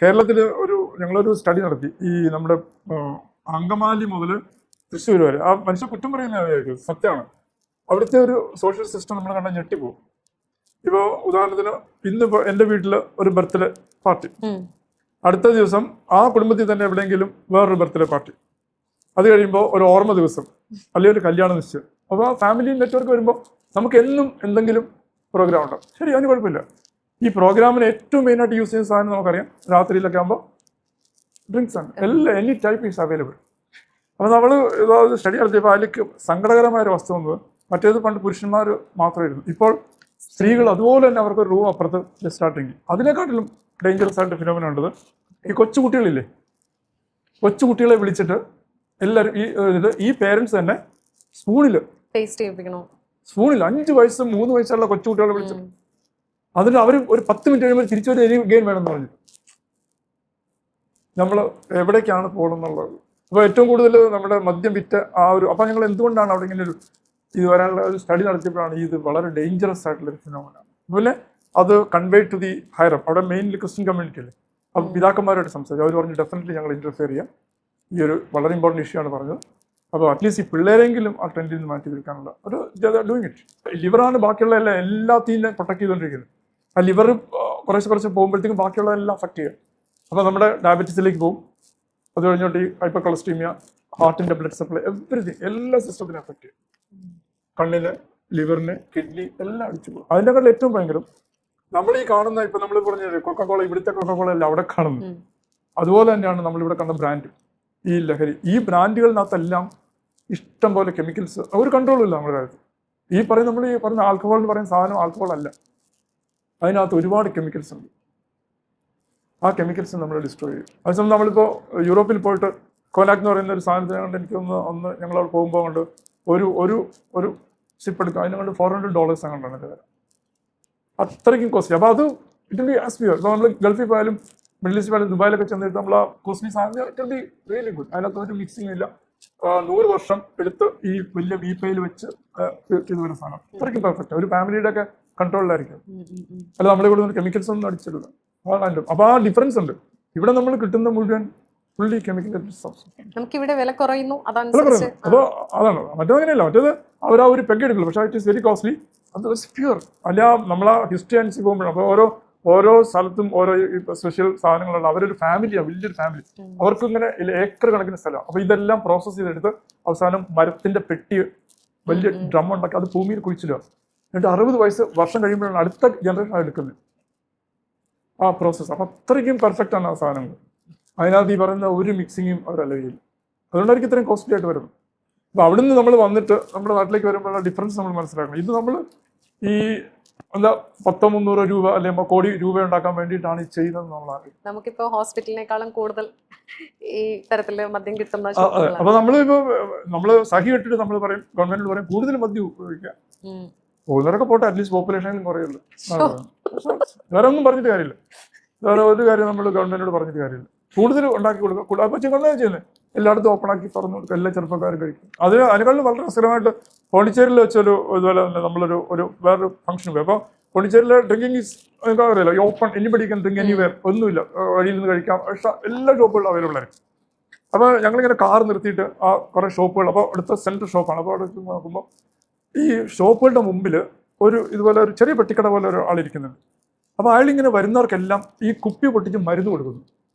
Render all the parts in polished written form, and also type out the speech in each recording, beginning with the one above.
കേരളത്തിൽ ഞങ്ങളൊരു സ്റ്റഡി നടത്തി ഈ നമ്മുടെ അങ്കമാലി മുതൽ തൃശ്ശൂർ വരെ. ആ മനുഷ്യ കുറ്റം പറയുന്ന സത്യമാണ്. അവിടുത്തെ ഒരു സോഷ്യൽ സിസ്റ്റം നമ്മൾ കണ്ടാൽ ഞെട്ടിപ്പോകും. ഇപ്പോൾ ഉദാഹരണത്തിന് ഇന്നിപ്പോൾ എൻ്റെ വീട്ടിൽ ഒരു ബർത്ത്ഡേ പാർട്ടി, അടുത്ത ദിവസം ആ കുടുംബത്തിൽ തന്നെ എവിടെയെങ്കിലും വേറൊരു ബർത്ത്ഡേ പാർട്ടി, അത് കഴിയുമ്പോൾ ഒരു ഓർമ്മ ദിവസം അല്ലെങ്കിൽ ഒരു കല്യാണ നിശ്ചയം. അപ്പോൾ ആ ഫാമിലി നെറ്റ്വർക്ക് വരുമ്പോൾ നമുക്ക് എന്നും എന്തെങ്കിലും പ്രോഗ്രാം ഉണ്ടാവും. ശരി, അതിന് കുഴപ്പമില്ല. ഈ പ്രോഗ്രാമിന് ഏറ്റവും മെയിനായിട്ട് യൂസ് ചെയ്യുന്ന സാധനം നമുക്കറിയാം, രാത്രിയിലൊക്കെ ആകുമ്പോൾ ഡ്രിങ്ക്സ് ആണ്. എല്ലാം എനി ടൈപ്പ് ഈസ് അവൈലബിൾ. അപ്പോൾ നമ്മൾ സ്റ്റഡി നടത്തിയപ്പോൾ അതിലേക്ക് സങ്കടകരമായ ഒരു വസ്തു വന്നത്, മറ്റേത് പണ്ട് പുരുഷന്മാർ മാത്രമായിരുന്നു, ഇപ്പോൾ സ്ത്രീകൾ അതുപോലെ തന്നെ അവർക്ക് റൂം അപ്പുറത്ത് സ്റ്റാർട്ടിങ്. അതിനെക്കാട്ടിലും ഡേഞ്ചറസ് ആയിട്ട് ഫിനോമിന ഉണ്ടത് ഈ കൊച്ചുകുട്ടികളില്ലേ, കൊച്ചുകുട്ടികളെ വിളിച്ചിട്ട് എല്ലാവരും ഈ പേരൻസ് തന്നെ സ്പൂണിൽ 5 വയസ്സ് 3 വയസ്സുള്ള കൊച്ചുകുട്ടികളെ വിളിച്ചിട്ട് അതിന് അവർ ഒരു 10 മിനിറ്റ് കഴിയുമ്പോൾ തിരിച്ചൊരു ഗെയിം വേണമെന്ന് പറഞ്ഞു. നമ്മൾ എവിടേക്കാണ് പോകുന്നുള്ളത്. അപ്പോൾ ഏറ്റവും കൂടുതൽ നമ്മുടെ മദ്യം വിറ്റ ആ ഒരു, അപ്പോൾ ഞങ്ങൾ എന്തുകൊണ്ടാണ് അവിടെ ഇങ്ങനെ ഇത് വരാനുള്ള ഒരു സ്റ്റഡി നടത്തിയപ്പോഴാണ് ഇത് വളരെ ഡേഞ്ചറസ് ആയിട്ടുള്ളൊരു ഫിനോമിനാണ്. അതുപോലെ അത് convey to the higher up. അവിടെ മെയിൻലി ക്രിസ്ത്യൻ കമ്മ്യൂണിറ്റി അല്ലേ, അപ്പോൾ പിതാക്കന്മാരായിട്ട് സംസാരിച്ചു. അവർ പറഞ്ഞു ഡെഫിനറ്റ്ലി ഞങ്ങൾ ഇൻ്റർഫിയർ ചെയ്യാം, ഈ ഒരു വളരെ ഇമ്പോർട്ടൻറ്റ് ഇഷ്യൂ ആണ് പറഞ്ഞത്. അപ്പോൾ അറ്റ്ലീസ്റ്റ് ഈ പിള്ളേരെങ്കിലും ആ ട്രെൻഡിൽ നിന്ന് മാറ്റി തീർക്കാനുള്ള ഒരു ഡൂയിങ് ഇറ്റ്. ലിവറാണ് ബാക്കിയുള്ള എല്ലാത്തിനും പ്രൊട്ടക്ട് ചെയ്തുകൊണ്ടിരിക്കുന്നത്. ആ ലിവർ കുറച്ച് പോകുമ്പോഴത്തേക്കും ബാക്കിയുള്ളതെല്ലാം അഫക്റ്റ് ചെയ്യും. അപ്പോൾ നമ്മുടെ ഡയബറ്റീസിലേക്ക് പോകും, അത് കഴിഞ്ഞോട്ട് ഈ ഹൈപ്പർ കൊളസ്ട്രീമിയ, ഹാർട്ടിൻ്റെ ബ്ലഡ് സപ്ലൈ, എവറിഥിങ്, എല്ലാ സിസ്റ്റത്തിനും അഫക്റ്റ് ചെയ്യും. കണ്ണിന്, ലിവറിന്, കിഡ്നി എല്ലാം അടിച്ചു പോകും. അതിൻ്റെക്കാട്ടിൽ ഏറ്റവും ഭയങ്കരം നമ്മൾ ഈ കാണുന്ന, ഇപ്പം നമ്മൾ പറഞ്ഞത് കൊക്കക്കോള, ഇവിടുത്തെ കൊക്കക്കോള അല്ല അവിടെ കാണുന്നത്, അതുപോലെ തന്നെയാണ് നമ്മളിവിടെ കണ്ട ബ്രാൻഡ്, ഈ ലഹരി. ഈ ബ്രാൻഡുകളിനകത്തെല്ലാം ഇഷ്ടം പോലെ കെമിക്കൽസ്, ഒരു കൺട്രോളും ഇല്ല നമ്മുടെ കാര്യത്തിൽ. നമ്മൾ ഈ പറയുന്ന ആൽക്കഹോൾ എന്ന് പറയുന്ന സാധനം ആൽക്കഹോൾ അല്ല, അതിനകത്ത് ഒരുപാട് കെമിക്കൽസ് ഉണ്ട്. ആ കെമിക്കൽസ് നമ്മൾ ഡിസ്ട്രോയ് ചെയ്യും. അതേസമയം നമ്മളിപ്പോൾ യൂറോപ്പിൽ പോയിട്ട് കോലാക് എന്ന് പറയുന്ന ഒരു സാധനത്തിന് കൊണ്ട് ഒന്ന് ഞങ്ങളവിടെ പോകുമ്പോൾ കൊണ്ട് ഒരു സിപ്പ് എടുക്കുക, അതിനെ കൊണ്ട് $400 അങ്ങോട്ടാണ് ഇത് വരാം. അത്രയ്ക്കും കോസ്റ്റ്ലി. അപ്പോൾ അത് ഇറ്റ് ബി ആസ് പ്യുവർ. ഇപ്പോൾ നമ്മൾ ഗൾഫിൽ പോയാലും മിഡിൽ ഈസ്റ്റ് പോയാലും ദുബായിലൊക്കെ ചെന്നിട്ട് നമ്മൾ ആ കോസ്റ്റ്ലി സാധനം ഇറ്റ് ബി റിയലി ഗുഡ്. അതിനകത്ത് ഒരു മിക്സിംഗ് ഇല്ല. 100 വർഷം എടുത്ത് ഈ വലിയ വീപ്പയിൽ വെച്ച് ഇത് വരുന്ന സാധനം അത്രയ്ക്കും പെർഫെക്റ്റ്. ഒരു ഫാമിലിയുടെ ഒക്കെ കൺട്രോളിലായിരിക്കും. അല്ല നമ്മളെ ഇവിടെ നിന്ന് കെമിക്കൽസ് ഒന്നും അടിച്ചിട്ടില്ല. അപ്പോൾ ആ ഡിഫറൻസ് ഉണ്ട്. ഇവിടെ നമ്മൾ കിട്ടുന്ന മുഴുവൻ ഫുള്ളി കെമിക്കൽ നമുക്കിവിടെ വില കുറയുന്നു. അപ്പോൾ അതാണ്. മറ്റേതങ്ങനെയല്ല, മറ്റേത് അവർ ആ ഒരു പെഗ് എടുക്കില്ല, പക്ഷേ ഇറ്റ് ഈസ് വെരി കോസ്റ്റ്ലി. അത് പ്യുവർ അല്ല. നമ്മളാ ഹിസ്റ്ററി അനുസരിച്ച് പോകുമ്പോഴാണ്. അപ്പോൾ ഓരോ സ്ഥലത്തും ഓരോ സ്പെഷ്യൽ സാധനങ്ങളുള്ള അവരൊരു ഫാമിലിയാണ്, വലിയൊരു ഫാമിലി. അവർക്ക് ഇങ്ങനെ ഏക്കർ കണക്കിന് സ്ഥലമാണ്. അപ്പോൾ ഇതെല്ലാം പ്രോസസ്സ് ചെയ്തെടുത്ത് അവസാനം മരത്തിന്റെ പെട്ടി വലിയ ഡ്രം ഉണ്ടാക്കി അത് ഭൂമിയിൽ കുഴിച്ചിടുക. എന്നിട്ട് 60 വർഷം കഴിയുമ്പോഴാണ് അടുത്ത ജനറേഷൻ എടുക്കുന്നത് ആ പ്രോസസ്സ്. അപ്പം അത്രയ്ക്കും പെർഫെക്റ്റ് ആണ് ആ സാധനങ്ങൾ. അതിനകത്ത് ഈ പറയുന്ന ഒരു മിക്സിങ്ങും അവരല്ല ചെയ്യില്ല. അതുകൊണ്ടായിരിക്കും ഇത്രയും കോസ്റ്റ്ലി ആയിട്ട് വരുന്നത്. അപ്പോൾ അവിടുന്ന് നമ്മൾ വന്നിട്ട് നമ്മുടെ നാട്ടിലേക്ക് വരുമ്പോഴുള്ള ഡിഫറൻസ് നമ്മൾ മനസ്സിലാക്കണം. ഇത് നമ്മൾ ഈ 100-300 രൂപ അല്ലെങ്കിൽ കോടി രൂപ ഉണ്ടാക്കാൻ വേണ്ടിയിട്ടാണ് ഈ ചെയ്യുന്നത് നമ്മൾ അറിയാം. നമുക്കിപ്പോൾ ഹോസ്പിറ്റലിനേക്കാളും കൂടുതൽ ഈ തരത്തില് മദ്യം കിട്ടുന്ന. അപ്പോൾ നമ്മൾ സഹി കെട്ടിട്ട് നമ്മൾ പറയും, ഗവൺമെന്റിൽ പറയും കൂടുതൽ മദ്യം ഉപയോഗിക്കുക. പോകുന്നവരൊക്കെ പോട്ടെ, അറ്റ്ലീസ്റ്റ് പോപ്പുലേഷനിലും കുറയുള്ളൂ. വേറെ ഒന്നും പറഞ്ഞിട്ട് കാര്യമില്ല. വേറെ ഒരു കാര്യം നമ്മൾ ഗവൺമെന്റിനോട് പറഞ്ഞിട്ട് കാര്യമില്ല. കൂടുതൽ ഉണ്ടാക്കി കൊടുക്കുക. അപ്പോൾ ചെറുതാണ് ചെയ്യുന്നത്, എല്ലായിടത്തും ഓപ്പണാക്കി തുറന്നു കൊടുക്കുക, എല്ലാ ചെറുപ്പക്കാരും കഴിക്കും. അതിനേക്കാളും വളരെ രസകരമായിട്ട് പോണ്ടിച്ചേരിയിൽ വെച്ചൊരു ഇതുപോലെ തന്നെ നമ്മളൊരു വേറൊരു ഫംഗ്ഷൻ പോയി. അപ്പോൾ പോണ്ടിച്ചേരിയിലെ ഡ്രിങ്കിങ് ഈസ് നിങ്ങൾക്ക് അറിയില്ല, open, anybody can drink anywhere, ഒന്നുമില്ല, വഴിയിൽ നിന്ന് കഴിക്കാം, എല്ലാ ഷോപ്പുകളും അവൈലബിൾ ആയിരിക്കും. അപ്പോൾ ഞങ്ങളിങ്ങനെ കാർ നിർത്തിയിട്ട് ആ കുറേ ഷോപ്പുകൾ, അപ്പോൾ അടുത്ത സെൻട്രൽ ഷോപ്പാണ്. അപ്പോൾ അവിടെ നോക്കുമ്പോൾ ഈ ഷോപ്പുകളുടെ മുമ്പിൽ ഇതുപോലെ ഒരു ചെറിയ പെട്ടിക്കട പോലെ ഒരു ആളിരിക്കുന്നുണ്ട്. അപ്പോൾ അയാളിങ്ങനെ വരുന്നവർക്കെല്ലാം ഈ കുപ്പി പൊട്ടിച്ച് മരുന്ന് കൊടുക്കുന്നു.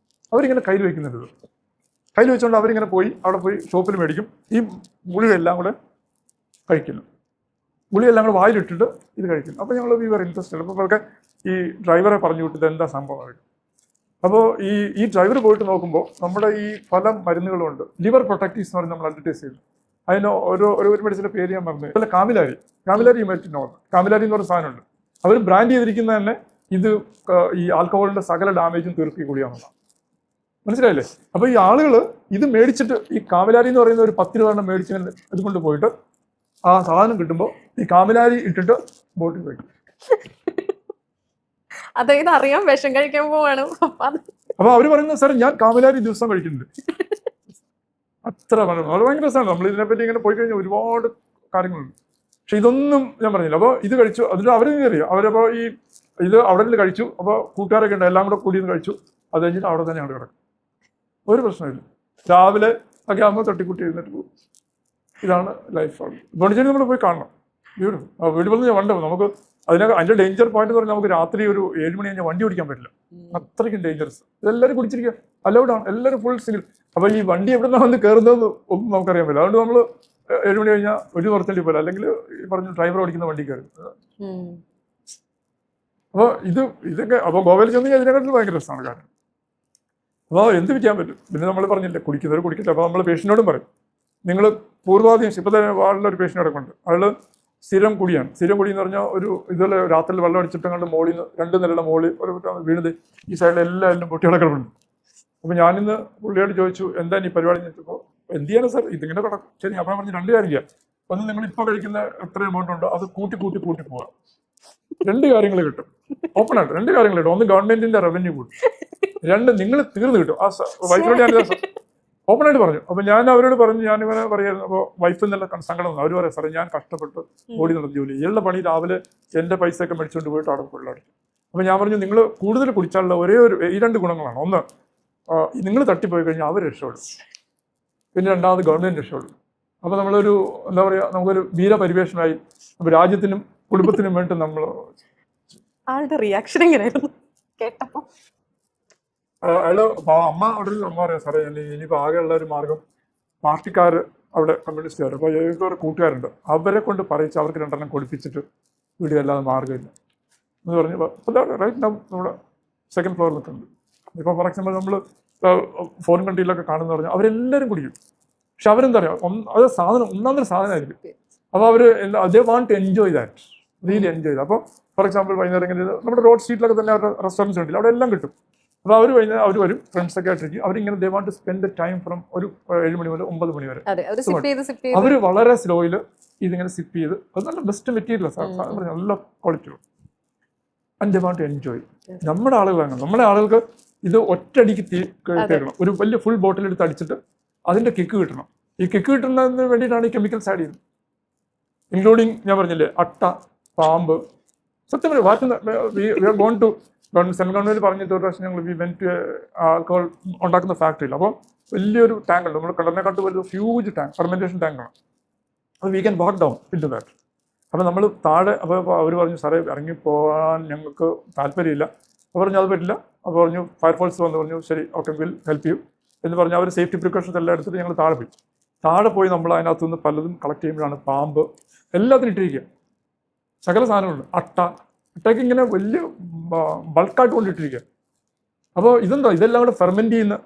അവരിങ്ങനെ കയ്യിൽ വയ്ക്കുന്നുണ്ട്. കയ്യിൽ വെച്ചുകൊണ്ട് അവരിങ്ങനെ അവിടെ പോയി ഷോപ്പിൽ മേടിക്കും. ഈ ഗുളികയെല്ലാം കൂടെ കഴിക്കുന്നു. ഗുളികയെല്ലാം കൂടെ വായിലിട്ടിട്ട് ഇത് കഴിക്കുന്നു. അപ്പോൾ ഞങ്ങൾ വി വർ ഇൻട്രസ്റ്റഡ്. അപ്പോൾ അവർക്ക് ഈ ഡ്രൈവറെ പറഞ്ഞു വിട്ടത് എന്താ സംഭവമായിട്ട്. അപ്പോൾ ഈ ഡ്രൈവർ പോയിട്ട് നോക്കുമ്പോൾ നമ്മുടെ ഈ പല മരുന്നുകളുണ്ട്. ലിവർ പ്രൊട്ടക്റ്റീവ്സ് എന്ന് പറഞ്ഞ് നമ്മൾ അഡ്വർടൈസ് ചെയ്തു. അതിന് ഒരു മെഡിസിൻ്റെ പേര് ഞാൻ പറഞ്ഞു. അതുപോലെ കാമിലാരി മെറ്റിനോൾ, കാമിലാരി എന്ന് പറഞ്ഞ സാധനമുണ്ട്. അവർ ബ്രാൻഡ് ചെയ്തിരിക്കുന്നത് തന്നെ ഇത് ഈ ആൽക്കഹോളിൻ്റെ സകല ഡാമേജും തീർക്കി കൂടിയാണെന്നാണ്. മനസ്സിലായില്ലേ? അപ്പോൾ ഈ ആളുകൾ ഇത് മേടിച്ചിട്ട് ഈ കാമിലാരി എന്ന് പറയുന്ന ഒരു 10 രൂപ മേടിച്ചിങ്ങനെ ഇതുകൊണ്ട് പോയിട്ട് ആ സാധനം കിട്ടുമ്പോൾ ഈ കാമിലാരി ഇട്ടിട്ട് ബോട്ടിൽ കഴിക്കും. അതായത് അറിയാം വിഷം കഴിക്കാൻ പോവാണ്. അപ്പോൾ അവർ പറയുന്നത് സാർ ഞാൻ കാമിലാരി ദിവസം കഴിക്കുന്നുണ്ട്. അത്ര ഭയങ്കര രസമാണ്. നമ്മൾ ഇതിനെപ്പറ്റി ഇങ്ങനെ പോയി കഴിഞ്ഞാൽ ഒരുപാട് കാര്യങ്ങളുണ്ട്. പക്ഷെ ഇതൊന്നും ഞാൻ പറഞ്ഞില്ല. അപ്പോൾ ഇത് കഴിച്ചു, അതിൽ അവർ കയറിയോ അവരപ്പോൾ ഇത് അവിടെ നിന്ന് കഴിച്ചു. അപ്പോൾ കൂട്ടുകാരൊക്കെ ഉണ്ട്, എല്ലാം കൂടെ കൂടി കഴിച്ചു. അത് കഴിഞ്ഞിട്ട് അവിടെ തന്നെ അവിടെ കിടക്കും, ഒരു പ്രശ്നമില്ല. രാവിലെ ഒക്കെ ആകുമ്പോൾ തട്ടിക്കുട്ടി എഴുന്നേറ്റ് പോകും. ഇതാണ് ലൈഫാണ്. പോണ്ടിച്ചേരി നമ്മൾ പോയി കാണണം, ബ്യൂട്ടിഫുൾ. വീട് പറഞ്ഞാൽ വണ്ടി നമുക്ക് അതിൻ്റെ ഡേഞ്ചർ പോയിന്റ് എന്ന് പറഞ്ഞാൽ നമുക്ക് രാത്രി ഒരു 7 മണി കഴിഞ്ഞാൽ വണ്ടി ഓടിക്കാൻ പറ്റില്ല, അത്രയ്ക്കും ഡേഞ്ചറസ്. ഇതെല്ലാവരും കുടിച്ചിരിക്കുക, അലൗഡാണ്, എല്ലാവരും ഫുൾ സിംഗിൾ. അപ്പോൾ ഈ വണ്ടി എവിടെ നിന്നാണ് വന്ന് കയറുന്നതെന്ന് ഒന്നും നമുക്കറിയാൻ പറ്റില്ല. അതുകൊണ്ട് നമ്മൾ 7 മണി കഴിഞ്ഞാൽ ഒരു നിർത്തേണ്ടി പോലെ, അല്ലെങ്കിൽ ഈ പറഞ്ഞ ഡ്രൈവർ ഓടിക്കുന്ന വണ്ടി കയറി. അപ്പോൾ ഇതൊക്കെ അപ്പോൾ ഗോവയിൽ ചെന്ന് കഴിഞ്ഞാൽ ഇതിനെക്കാട്ടിൽ ഭയങ്കര രസമാണ് കാര്യം. അപ്പോൾ എന്ത് ചെയ്യാൻ പറ്റും? പിന്നെ നമ്മൾ പറഞ്ഞില്ലേ കുടിക്കുന്നവർ കുടിക്കില്ല. അപ്പോൾ നമ്മൾ പേഷ്യൻറ്റിനോടും പറയും, നിങ്ങൾ പൂർവാധികം ഇപ്പോൾ തന്നെ വാർഡിലൊരു പേഷ്യൻ്റ് ഉണ്ട്, അയാൾ സ്ഥിരം കുടിയാണ്. സ്ഥിരം കുടി എന്ന് പറഞ്ഞാൽ ഒരു ഇതുപോലെ രാത്രി വെള്ളം അടിച്ചിട്ട് കണ്ട് മോളിൽ നിന്ന് 2 നിലയുടെ മോളിൽ ഒരു വീണത് ഈ സൈഡിൽ എല്ലാവരും പൊട്ടികളൊക്കെയുണ്ട്. അപ്പോൾ ഞാനിന്ന് പുള്ളിയോട് ചോദിച്ചു, എന്താ ഈ പരിപാടി എന്ന് ചോദിച്ചപ്പോൾ, എന്ത് ചെയ്യാനാണ് സാർ, ഇതിങ്ങനെ കിടക്കും. ശരി, അപ്പോൾ പറഞ്ഞ് 2 കാര്യം ചെയ്യാം. ഒന്ന്, നിങ്ങൾ ഇപ്പോൾ കഴിക്കുന്ന എത്ര എമൗണ്ട് ഉണ്ടോ അത് കൂട്ടി പോകാം. 2 കാര്യങ്ങൾ കിട്ടും, ഓപ്പണായിട്ട് 2 കാര്യങ്ങൾ കിട്ടും. ഒന്ന് ഗവൺമെന്റിന്റെ റവന്യൂ കൂട്ടും, 2 നിങ്ങൾ തീർന്ന് കിട്ടും. ആ വൈഫിനോട് ഞാൻ ഓപ്പണായിട്ട് പറഞ്ഞു. അപ്പോൾ ഞാൻ അവരോട് പറഞ്ഞു, ഞാനിങ്ങനെ പറയായിരുന്നു. അപ്പോൾ വൈഫ് എന്നുള്ള സങ്കടം വന്നു. അവർ പറയാം, സാറേ ഞാൻ കഷ്ടപ്പെട്ട് ഓടി നടന്ന ജോലി, ഇയാളുടെ പണി രാവിലെ എൻ്റെ പൈസയൊക്കെ മേടിച്ചുകൊണ്ട് പോയിട്ട് അവിടെ വെള്ളമടിക്കും. അപ്പോൾ ഞാൻ പറഞ്ഞു, നിങ്ങൾ കൂടുതൽ കുടിച്ചാലുള്ള ഈ 2 ഗുണങ്ങളാണ്. ഒന്ന്, നിങ്ങൾ തട്ടിപ്പോയി കഴിഞ്ഞാൽ അവർ രക്ഷപ്പെടും, പിന്നെ രണ്ടാമത് ഗവൺമെൻറ് രക്ഷപ്പെടും. അപ്പോൾ നമ്മളൊരു എന്താ പറയുക, നമുക്കൊരു വീരപരിവേഷമായി. അപ്പോൾ രാജ്യത്തിനും കുടുംബത്തിനും വേണ്ടി നമ്മൾ. ആളുടെ റിയാക്ഷൻ എങ്ങനെയായിരുന്നു കേട്ടപ്പോൾ? അയാൾ അമ്മ അവിടെ അമ്മ പറയാം, സാറേ ഇനിയിപ്പോൾ ആകെയുള്ള ഒരു മാർഗം പാർട്ടിക്കാർ അവിടെ കമ്മ്യൂണിസ്റ്റുകാർ, അപ്പോൾ ഏതൊരു കൂട്ടുകാരുണ്ട്, അവരെ കൊണ്ട് പറയിച്ച് അവർക്ക് 2 എണ്ണം കൊടുപ്പിച്ചിട്ട് വീഡിയോ അല്ലാതെ മാർഗ്ഗമില്ല എന്ന് പറഞ്ഞു. അപ്പോൾ റൈറ്റ് നമ്മുടെ 2nd ഫ്ലോറിൽ നിൽക്കുന്നുണ്ട്. ഇപ്പോൾ ഫോർ എക്സാമ്പിൾ നമ്മൾ ഫോറിൻ കൺട്രിയിലൊക്കെ കാണുന്ന പറഞ്ഞാൽ അവരെല്ലാവരും കുടിക്കും. പക്ഷെ അവരെന്താ പറയുക, അത് സാധനം ഒന്നാമതൊരു സാധനമായിരിക്കും. അപ്പോൾ അവർ they want to enjoy that, really enjoy ചെയ്ത്. അപ്പോൾ ഫോർ എക്സാമ്പിൾ വൈകുന്നേരം ഇങ്ങനെ നമ്മുടെ റോഡ് സ്ട്രീറ്റിലൊക്കെ തന്നെ അവരുടെ റെസ്റ്റോറൻറ്റ്സ് ഉണ്ടല്ലോ, അവിടെ എല്ലാം കിട്ടും. അപ്പോൾ അവർ വൈകുന്നേരം അവർ വരും, ഫ്രണ്ട്സൊക്കെ ആയിട്ടിരിക്കും. അവരിങ്ങനെ they want to spend the time from ഒരു 7 മണി മുതൽ 9 മണി വരെ. അവർ വളരെ സ്ലോയിൽ ഇതിങ്ങനെ സിപ്പ് ചെയ്ത്, അത് നല്ല ബെസ്റ്റ് മെറ്റീരിയൽ സാധനം, നല്ല quality and they want to enjoy. നമ്മുടെ ആളുകളാണ്, നമ്മുടെ ആളുകൾക്ക് ഇത് ഒറ്റയടിക്ക് കേൾക്കണം. ഒരു വലിയ ഫുൾ ബോട്ടിൽ എടുത്ത് അടിച്ചിട്ട് അതിൻ്റെ കിക്ക് കിട്ടണം. ഈ കിക്ക് കിട്ടുന്നതിന് വേണ്ടിയിട്ടാണ് ഈ കെമിക്കൽസ് ആഡ് ചെയ്യുന്നത്, ഇൻക്ലൂഡിങ് ഞാൻ പറഞ്ഞില്ലേ അട്ട, പാമ്പ്. സത്യം പറയും, സെൻട്രൽ ഗവൺമെന്റ് പറഞ്ഞിട്ട് ഒരു പ്രാവശ്യം ഞങ്ങൾ ആൽക്കഹോൾ ഉണ്ടാക്കുന്ന ഫാക്ടറിയിൽ. അപ്പോൾ വലിയൊരു ടാങ്ക് ഉണ്ട്, നമ്മൾ കണ്ടറിനെക്കാട്ട് വലിയ ഹ്യൂജ് ടാങ്ക്, ഫെർമെൻറ്റേഷൻ ടാങ്കാണ്. അപ്പോൾ we can walk down into that. അപ്പോൾ നമ്മൾ താഴെ, അപ്പോൾ അവർ പറഞ്ഞു, സാറേ ഇറങ്ങിപ്പോകാൻ ഞങ്ങൾക്ക് താല്പര്യമില്ല. അപ്പോൾ പറഞ്ഞു അത് പറ്റില്ല. അപ്പോൾ പറഞ്ഞു ഫയർഫോഴ്സ് വന്ന് പറഞ്ഞു, ശരി ഓക്കെ വിൽ ഹെൽപ്പ് യു എന്ന് പറഞ്ഞു. അവർ സേഫ്റ്റി പ്രിക്കോഷൻസ് എല്ലാം എടുത്തിട്ട് ഞങ്ങൾ താഴെ പോയി നമ്മൾ അതിനകത്തുനിന്ന് പലതും കളക്ട് ചെയ്യുമ്പോഴാണ് പാമ്പ് എല്ലാത്തിനും ഇട്ടിരിക്കുക, സകല സാധനങ്ങളുണ്ട്. അട്ടയ്ക്ക് ഇങ്ങനെ വലിയ ബൾക്കായിട്ട് കൊണ്ടിട്ടിരിക്കുക. അപ്പോൾ ഇതെല്ലാം കൂടെ ഫെർമെൻറ്റ് ചെയ്യുന്ന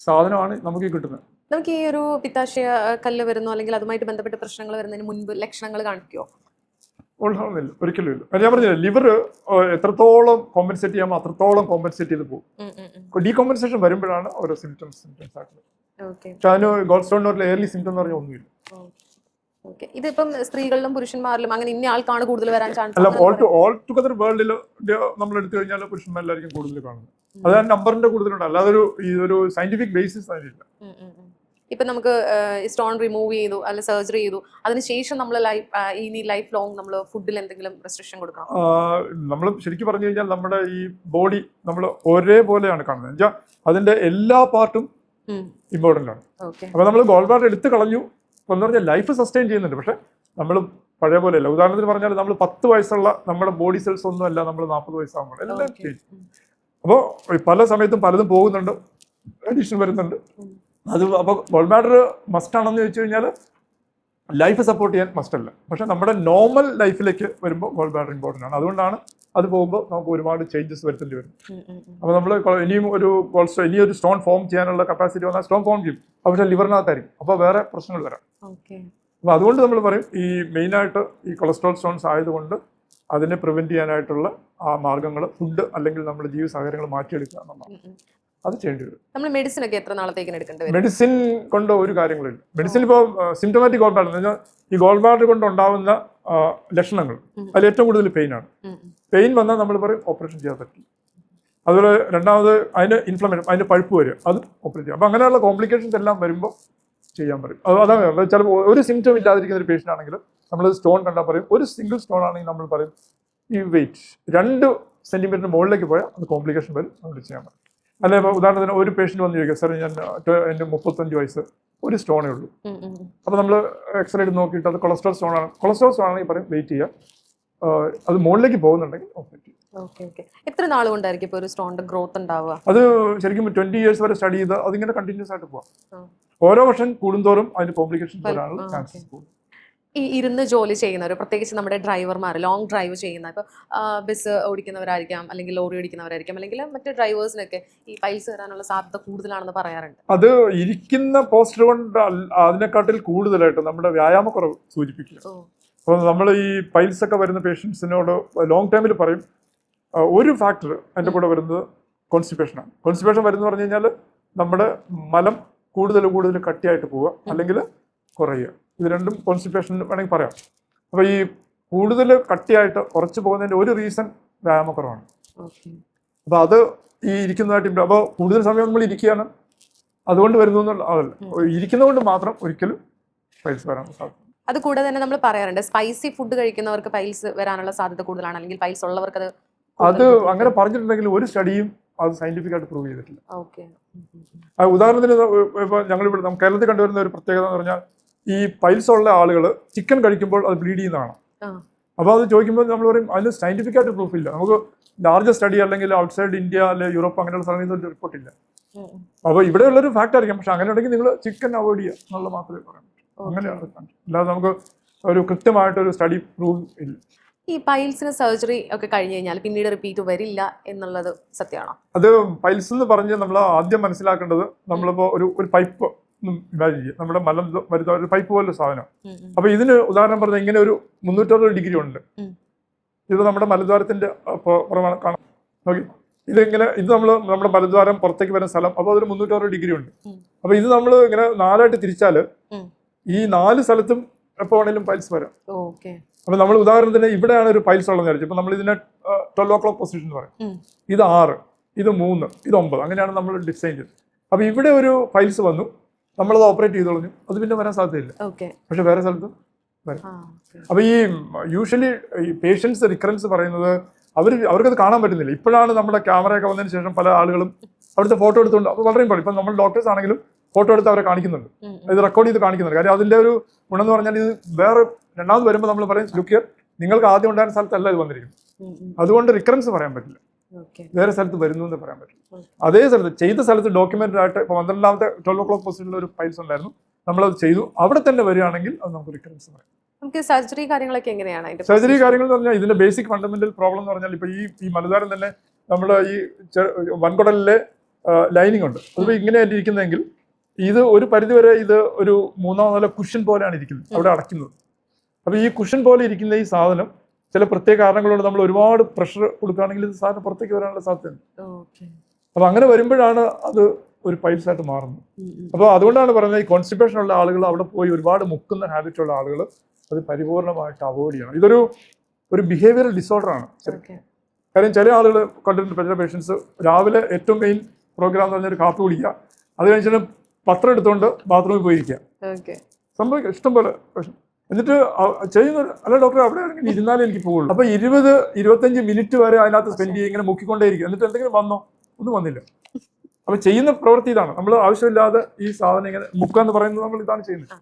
സാധനമാണ് നമുക്ക് കിട്ടുന്നത്. നമുക്ക് ഈ ഒരു പിത്താശയ കല്ല് വരുന്നു അല്ലെങ്കിൽ അതുമായിട്ട് ബന്ധപ്പെട്ട പ്രശ്നങ്ങൾ വരുന്നതിന് മുൻപ് ലക്ഷണങ്ങൾ കാണിക്കുമോ? ഉൾഹാവുന്നില്ല, ഒരിക്കലും ഇല്ല. ഞാൻ പറഞ്ഞില്ല, ലിവർ എത്രത്തോളം കോമ്പൻസേറ്റ് ചെയ്യാമോ അത്രത്തോളം കോമ്പൻസേറ്റ് ചെയ്ത് പോകും. ഡീകോമ്പൻസേഷൻ വരുമ്പോഴാണ് ഓരോ സിംറ്റംസ് ആയിട്ടുള്ളത്. പക്ഷെ അതിന് ഗോൾഡ് സ്റ്റോണിന് ഏർലി സിംറ്റം എന്ന് പറഞ്ഞാൽ ഒന്നുമില്ല. ഇതിപ്പം സ്ത്രീകളിലും പുരുഷന്മാരിലും അങ്ങനെ ഇന്ന ആൾക്കാണ് കൂടുതൽ വരാൻ ചാൻസ്? അല്ല, ഓൾ ടുഗദർ വേൾഡിൽ നമ്മൾ എടുത്തു കഴിഞ്ഞാൽ പുരുഷന്മാരെല്ലായിരിക്കും കൂടുതൽ കാണുന്നത്. അത് നമ്പറിന്റെ കൂടുതലുണ്ട്, അല്ലാതെ ഇതൊരു സയന്റിഫിക് ബേസിസ് അതിനില്ല. ഇപ്പൊ നമുക്ക് സ്റ്റോൺ റിമൂവ് ചെയ്തു അല്ലെ സർജറി ചെയ്തു, അതിനുശേഷം നമ്മൾ ലൈഫ് ലോങ് നമ്മൾ ഫുഡിൽ എന്തെങ്കിലും റെസ്ട്രിക്ഷൻ കൊടുക്കണം? നമ്മൾ ശരിക്കും പറഞ്ഞു കഴിഞ്ഞാൽ നമ്മുടെ ഈ ബോഡി നമ്മൾ ഒരേപോലെയാണ് കാണുന്നത്. എന്നുവെച്ചാൽ അതിന്റെ എല്ലാ പാർട്ടും ഇമ്പോർട്ടൻ്റ് ആണ്. അപ്പൊ നമ്മൾ ഗോൾ ബാർ എടുത്ത് കളഞ്ഞു എന്ന് പറഞ്ഞാൽ ലൈഫ് സസ്റ്റെയിൻ ചെയ്യുന്നുണ്ട്. പക്ഷെ നമ്മൾ പഴയ പോലെയല്ല. ഉദാഹരണത്തിന് പറഞ്ഞാൽ നമ്മൾ 10 വയസ്സുള്ള നമ്മുടെ ബോഡി സെൽസ് ഒന്നും അല്ല നമ്മൾ 40 വയസ്സാകുമ്പോൾ എല്ലാം ചേഞ്ച്. അപ്പോൾ പല സമയത്തും പലതും പോകുന്നുണ്ട്, അഡീഷൻ വരുന്നുണ്ട്. അപ്പോൾ ഗോൾ ബാഡർ മസ്റ്റ് ആണെന്ന് ചോദിച്ചു കഴിഞ്ഞാൽ ലൈഫ് സപ്പോർട്ട് ചെയ്യാൻ മസ്റ്റ് അല്ല. പക്ഷെ നമ്മുടെ നോർമൽ ലൈഫിലേക്ക് വരുമ്പോൾ ഗോൾ ബാഡർ ഇമ്പോർട്ടൻ്റ് ആണ്. അതുകൊണ്ടാണ് അത് പോകുമ്പോൾ നമുക്ക് ഒരുപാട് ചേഞ്ചസ് വരുത്തേണ്ടി വരും. അപ്പോൾ നമ്മൾ ഇനിയും ഇനിയൊരു സ്റ്റോൺ ഫോം ചെയ്യാനുള്ള കപ്പാസിറ്റി വന്നാൽ സ്റ്റോൺ ഫോം ചെയ്യും, പക്ഷേ ലിവറിനകത്തായിരിക്കും. അപ്പോൾ വേറെ പ്രശ്നങ്ങൾ വരാം. അപ്പോൾ അതുകൊണ്ട് നമ്മൾ പറയും ഈ മെയിനായിട്ട് ഈ കൊളസ്ട്രോൾ സ്റ്റോൺസ് ആയതുകൊണ്ട് അതിനെ പ്രിവെൻറ്റ് ചെയ്യാനായിട്ടുള്ള ആ മാർഗ്ഗങ്ങൾ ഫുഡ് അല്ലെങ്കിൽ നമ്മുടെ ജീവിത സാഹചര്യങ്ങൾ മാറ്റിയെടുക്കുക എന്നുള്ളതാണ്. അത് ചെയ്യേണ്ടി വരും. നമ്മൾ മെഡിസിൻ ഒക്കെ എത്ര നാളത്തേക്ക് എടുക്കേണ്ടി വരും? മെഡിസിൻ കൊണ്ട് ഒരു കാര്യങ്ങളില്ല. മെഡിസിൻ ഇപ്പോൾ സിംറ്റമാറ്റിക് ഗോൾ ബാഡർ എന്ന് വെച്ചാൽ ഈ ഗോൾ ബാഡർ കൊണ്ട് ഉണ്ടാവുന്ന ലക്ഷണങ്ങൾ അതിൽ ഏറ്റവും കൂടുതൽ പെയിനാണ്. പെയിൻ വന്നാൽ നമ്മൾ പറയും ഓപ്പറേഷൻ ചെയ്യാൻ പറ്റും. അതുപോലെ രണ്ടാമത് അതിന് ഇൻഫ്ലമേഷൻ, അതിന് പഴുപ്പ് വരും, അത് ഓപ്പറേറ്റ് ചെയ്യാം. അപ്പോൾ അങ്ങനെയുള്ള കോംപ്ലിക്കേഷൻസ് എല്ലാം വരുമ്പോൾ ചെയ്യാൻ പറയും. അതാണ് ചിലപ്പോൾ ഒരു സിംറ്റം ഇല്ലാതിരിക്കുന്ന ഒരു പേഷ്യൻ്റ് ആണെങ്കിൽ നമ്മൾ സ്റ്റോൺ കണ്ടാൽ പറയും, ഒരു സിംഗിൾ സ്റ്റോൺ ആണെങ്കിൽ നമ്മൾ പറയും ഈ വെയിറ്റ് 2 സെൻറ്റിമീറ്ററിന് മുകളിലേക്ക് പോയാൽ അത് കോംപ്ലിക്കേഷൻ വരും, നമ്മൾ ചെയ്യാൻ പറയും. അല്ലെ ഉദാഹരണത്തിന് ഒരു പേഷ്യന്റ് വന്ന് ചോദിക്കുക സാർ ഞാൻ എൻ്റെ 35 വയസ്സ് ഒരു സ്റ്റോണേ ഉള്ളൂ. അപ്പോൾ നമ്മൾ എക്സ്റേ എടുത്ത് നോക്കിയിട്ട് അത് കൊളസ്ട്രോൾ സ്റ്റോൺ ആണ്. കൊളസ്ട്രോൾ സ്റ്റോൺ ആണെങ്കിൽ പറയും വെയിറ്റ് ചെയ്യുക, അത് മുകളിലേക്ക് പോകുന്നുണ്ടെങ്കിൽ ഓപ്പറേറ്റ് ചെയ്യും. എത്ര നാൾ കൊണ്ടായിരിക്കും ഇപ്പോൾ ഒരു സ്റ്റോണിന്റെ ഗ്രോത്ത് ഉണ്ടാവുക? അത് ശരിക്കും 20 years വരെ സ്റ്റഡി ചെയ്ത് അതിങ്ങനെ കണ്ടിന്യൂസ് ആയിട്ട് പോവാം. ഓരോ വർഷം കൂടുന്തോറും അതിന് കോംപ്ലിക്കേഷൻ വരാനുള്ള ചാൻസസ് കൂടും. ഈ ഇരുന്ന് ജോലി ചെയ്യുന്നവർ, പ്രത്യേകിച്ച് നമ്മുടെ ഡ്രൈവർമാർ, ലോങ് ഡ്രൈവ് ചെയ്യുന്ന, ഇപ്പോൾ ബസ് ഓടിക്കുന്നവരായിരിക്കാം, അല്ലെങ്കിൽ ലോറി ഓടിക്കുന്നവരായിരിക്കാം, അല്ലെങ്കിൽ മറ്റ് ഡ്രൈവേഴ്സിനൊക്കെ ഈ പൈൽസ് വരാനുള്ള സാധ്യത കൂടുതലാണെന്ന് പറയാറുണ്ട്. അത് ഇരിക്കുന്ന പോസ്റ്റർ കൊണ്ട് അതിനെക്കാട്ടിൽ കൂടുതലായിട്ട് നമ്മുടെ വ്യായാമക്കുറവ് സൂചിപ്പിക്കുക. അപ്പോൾ നമ്മൾ ഈ പൈൽസ് ഒക്കെ വരുന്ന പേഷ്യൻസിനോട് ലോങ് ടൈമിൽ പറയും ഒരു ഫാക്ടർ എൻ്റെ കൂടെ വരുന്നത് കോൺസ്റ്റിപ്പേഷനാണ്. കോൺസ്റ്റിപ്പേഷൻ വരുന്നത് പറഞ്ഞു കഴിഞ്ഞാൽ നമ്മുടെ മലം കൂടുതൽ കട്ടിയായിട്ട് പോവുക അല്ലെങ്കിൽ കുറയുക. ഇത് രണ്ടും കോൺസ്റ്റിപ്പേഷൻ വേണമെങ്കിൽ പറയാം. അപ്പോൾ ഈ കൂടുതൽ കട്ടിയായിട്ട് കുറച്ച് പോകുന്നതിൻ്റെ ഒരു റീസൺ വ്യായാമക്കുറവാണ്. അപ്പോൾ അത് ഈ ഇരിക്കുന്നതായിട്ട്, അപ്പോൾ കൂടുതൽ സമയം നമ്മൾ ഇരിക്കുകയാണ്, അതുകൊണ്ട് വരുന്നു എന്നുള്ള അതല്ല, ഇരിക്കുന്നതുകൊണ്ട് മാത്രം ഒരിക്കലും പൈൽസ് വരാൻ സാധ്യത. അത് കൂടാതെ തന്നെ നമ്മൾ പറയാറുണ്ട് സ്പൈസി ഫുഡ് കഴിക്കുന്നവർക്ക് പൈൽസ് വരാനുള്ള സാധ്യത കൂടുതലാണ്, അല്ലെങ്കിൽ പൈൽസ് ഉള്ളവർക്ക് അത് അങ്ങനെ പറഞ്ഞിട്ടുണ്ടെങ്കിൽ ഒരു സ്റ്റഡിയും അത് സയന്റിഫിക് ആയിട്ട് പ്രൂവ് ചെയ്തിട്ടില്ല. ഉദാഹരണത്തിന് ഇപ്പോൾ ഞങ്ങളിവിടെ കേരളത്തിൽ കണ്ടുവരുന്ന ഒരു പ്രത്യേകത എന്ന് പറഞ്ഞാൽ ഈ പൈൽസ് ഉള്ള ആളുകൾ ചിക്കൻ കഴിക്കുമ്പോൾ അത് ബ്ലീഡ് ചെയ്യുന്നതാണ്. അപ്പോൾ അത് ചോദിക്കുമ്പോൾ നമ്മൾ പറയും അതിന് സയന്റിഫിക് ആയിട്ട് പ്രൂഫ് ഇല്ല, നമുക്ക് ലാർജ് സ്റ്റഡി അല്ലെങ്കിൽ ഔട്ട്സൈഡ് ഇന്ത്യ അല്ലെങ്കിൽ യൂറോപ്പ് അങ്ങനെയുള്ള സ്ഥലങ്ങളിൽ റിപ്പോർട്ട് ഇല്ല. അപ്പോൾ ഇവിടെയുള്ളൊരു ഫാക്ട് ആയിരിക്കും, പക്ഷെ അങ്ങനെ ഉണ്ടെങ്കിൽ നിങ്ങൾ ചിക്കൻ അവോയ്ഡ് ചെയ്യുക എന്നുള്ള മാത്രമേ പറയാൻ പറ്റൂ. അങ്ങനെയാണ്, അല്ലാതെ നമുക്ക് ഒരു കൃത്യമായിട്ടൊരു സ്റ്റഡി പ്രൂവ് ഇല്ല. ഈ പൈൽസിന് സർജറി ഒക്കെ കഴിഞ്ഞ് കഴിഞ്ഞാൽ പിന്നീട് റിപ്പീറ്റ് വരില്ല എന്നുള്ളത് സത്യമാണോ? അത് പൈൽസ് എന്ന് പറഞ്ഞ് നമ്മൾ ആദ്യം മനസ്സിലാക്കേണ്ടത്, നമ്മളിപ്പോൾ ഒരു പൈപ്പ് ഇമാജിൻ ചെയ്യുക, നമ്മുടെ മലം വരുന്ന ഒരു പൈപ്പ് പോലൊരു സാധനം. അപ്പൊ ഇതിന് ഉദാഹരണം പറഞ്ഞാൽ ഇങ്ങനെ ഒരു 360 ഡിഗ്രി ഉണ്ട്. ഇത് നമ്മുടെ മലദ്വാരത്തിന്റെ പുറമാണ് കാണാം. നോക്കി, ഇത് നമ്മുടെ മലദ്വാരം പുറത്തേക്ക് വരുന്ന സ്ഥലം. അപ്പോൾ അതൊരു 360 ഡിഗ്രി ഉണ്ട്. അപ്പൊ ഇത് നമ്മൾ ഇങ്ങനെ 4ആയിട്ട് തിരിച്ചാൽ ഈ 4 സ്ഥലത്തും എപ്പോൾ വേണേലും പൈൽസ് വരാം. അപ്പൊ നമ്മൾ ഉദാഹരണത്തിന് ഇവിടെയാണ് ഒരു പൈൽസ് ഉള്ളതെന്ന് വിചാരിച്ചു. അപ്പൊ നമ്മൾ ഇതിനെ 12 o'clock പൊസിഷൻ എന്ന് പറയും. ഇത് 6, ഇത് 3, ഇത് 9, അങ്ങനെയാണ് നമ്മൾ ഡിസൈൻ ചെയ്തത്. അപ്പൊ ഇവിടെ ഒരു പൈൽസ് വന്നു, നമ്മളത് ഓപ്പറേറ്റ് ചെയ്ത് കളഞ്ഞു, അത് പിന്നെ വരാൻ സാധ്യതയില്ല. പക്ഷെ വേറെ സ്ഥലത്തും വരും. അപ്പൊ ഈ യൂഷ്വലി ഈ പേഷ്യൻസ് റിക്കറൻസ് പറയുന്നത് അവർക്കത് കാണാൻ പറ്റുന്നില്ല. ഇപ്പോഴാണ് നമ്മുടെ ക്യാമറയൊക്കെ വന്നതിന് ശേഷം പല ആളുകളും അവിടുത്തെ ഫോട്ടോ എടുത്തുകൊണ്ട്, അപ്പോൾ വളരെ ഇപ്പം നമ്മൾ ഡോക്ടേഴ്സ് ആണെങ്കിലും ഫോട്ടോ എടുത്ത് അവരെ കാണിക്കുന്നുണ്ട്, ഇത് റെക്കോർഡ് ചെയ്ത് കാണിക്കുന്നുണ്ട്. കാര്യം അതിന്റെ ഒരു ഗുണം എന്ന് പറഞ്ഞാൽ ഇത് വേറെ രണ്ടാമത് വരുമ്പോൾ നമ്മൾ പറയും ലുക്ക് ഹിയർ, നിങ്ങൾക്ക് ആദ്യം ഉണ്ടായിരുന്ന സ്ഥലത്തല്ല ഇത് വന്നിരിക്കുന്നത്. അതുകൊണ്ട് റിക്കറൻസ് പറയാൻ പറ്റില്ല, വേറെ സ്ഥലത്ത് വരുന്നു എന്ന് പറയാൻ പറ്റില്ല. അതേ സ്ഥലത്ത് ചെയ്ത സ്ഥലത്ത് ഡോക്യുമെന്റഡ് ആയിട്ട് ഇപ്പോൾ 12ാമത്തെ 12 o'clock പൊസിഷനിൽ ഒരു പൈൽസ് ഉണ്ടായിരുന്നു, നമ്മളത് ചെയ്തു, അവിടെ തന്നെ വരികയാണെങ്കിൽ അത് നമുക്ക് റിക്കറൻസ് പറയാം. നമുക്ക് സർജറി കാര്യങ്ങളൊക്കെ എങ്ങനെയാണ്? സർജറി കാര്യങ്ങൾ എന്ന് പറഞ്ഞാൽ ഇതിന്റെ ബേസിക് ഫണ്ടമെന്റൽ പ്രോബ്ലം എന്ന് പറഞ്ഞാൽ ഇപ്പോൾ ഈ മലദ്വാരം തന്നെ നമ്മുടെ ഈ വൻകുടലിലെ ലൈനിങ് ഉണ്ട്, അതിപ്പോൾ ഇങ്ങനെയല്ല ഇരിക്കുന്നതെങ്കിൽ ഇത് ഒരു പരിധിവരെ ഇത് ഒരു 3-ാം നില കുഷൻ പോലെയാണ് ഇരിക്കുന്നത്, അവിടെ അടയ്ക്കുന്നത്. അപ്പോൾ ഈ കുഷൻ പോലെ ഇരിക്കുന്ന ഈ സാധനം ചില പ്രത്യേക കാരണങ്ങളോട് നമ്മൾ ഒരുപാട് പ്രഷർ കൊടുക്കുകയാണെങ്കിൽ ഇത് സാധനം പുറത്തേക്ക് വരാനുള്ള സാധ്യതയുണ്ട്. അപ്പോൾ അങ്ങനെ വരുമ്പോഴാണ് അത് ഒരു പൈൽസ് ആയിട്ട് മാറുന്നത്. അപ്പോൾ അതുകൊണ്ടാണ് പറയുന്നത് ഈ കോൺസ്റ്റിപ്പേഷൻ ഉള്ള ആളുകൾ അവിടെ പോയി ഒരുപാട് മുക്കുന്ന ഹാബിറ്റ് ഉള്ള ആളുകൾ അത് പരിപൂർണമായിട്ട് അവോയ്ഡ് ചെയ്യണം. ഇതൊരു ബിഹേവിയറൽ ഡിസോർഡർ ആണ്. കാര്യം ചില ആളുകൾ കണ്ടിട്ടുണ്ട്, ചില പേഷ്യൻസ് രാവിലെ ഏറ്റവും മെയിൻ പ്രോഗ്രാം എന്ന് പറഞ്ഞൊരു കാപ്പി കുടിക്കുക, അത് കഴിഞ്ഞിട്ട് പത്രം എടുത്തുകൊണ്ട് ബാത്റൂമിൽ പോയിരിക്കുക, സംഭവിക്കുക ഇഷ്ടംപോലെ. എന്നിട്ട് ചെയ്യുന്ന അല്ല ഡോക്ടർ അവിടെ ഇരുന്നാലേ എനിക്ക് പോകുള്ളൂ. അപ്പൊ 20-25 മിനിറ്റ് വരെ അതിനകത്ത് സ്പെൻഡ് ചെയ്യും, ഇങ്ങനെ മുക്കിക്കൊണ്ടേയിരിക്കും. എന്നിട്ട് എന്തെങ്കിലും വന്നോ? ഒന്നും വന്നില്ല. അപ്പൊ ചെയ്യുന്ന പ്രവൃത്തി ഇതാണ്. നമ്മൾ ആവശ്യമില്ലാതെ ഈ സാധനം ഇങ്ങനെ മുക്കുക എന്ന് പറയുന്നത് നമ്മൾ ഇതാണ് ചെയ്യുന്നത്.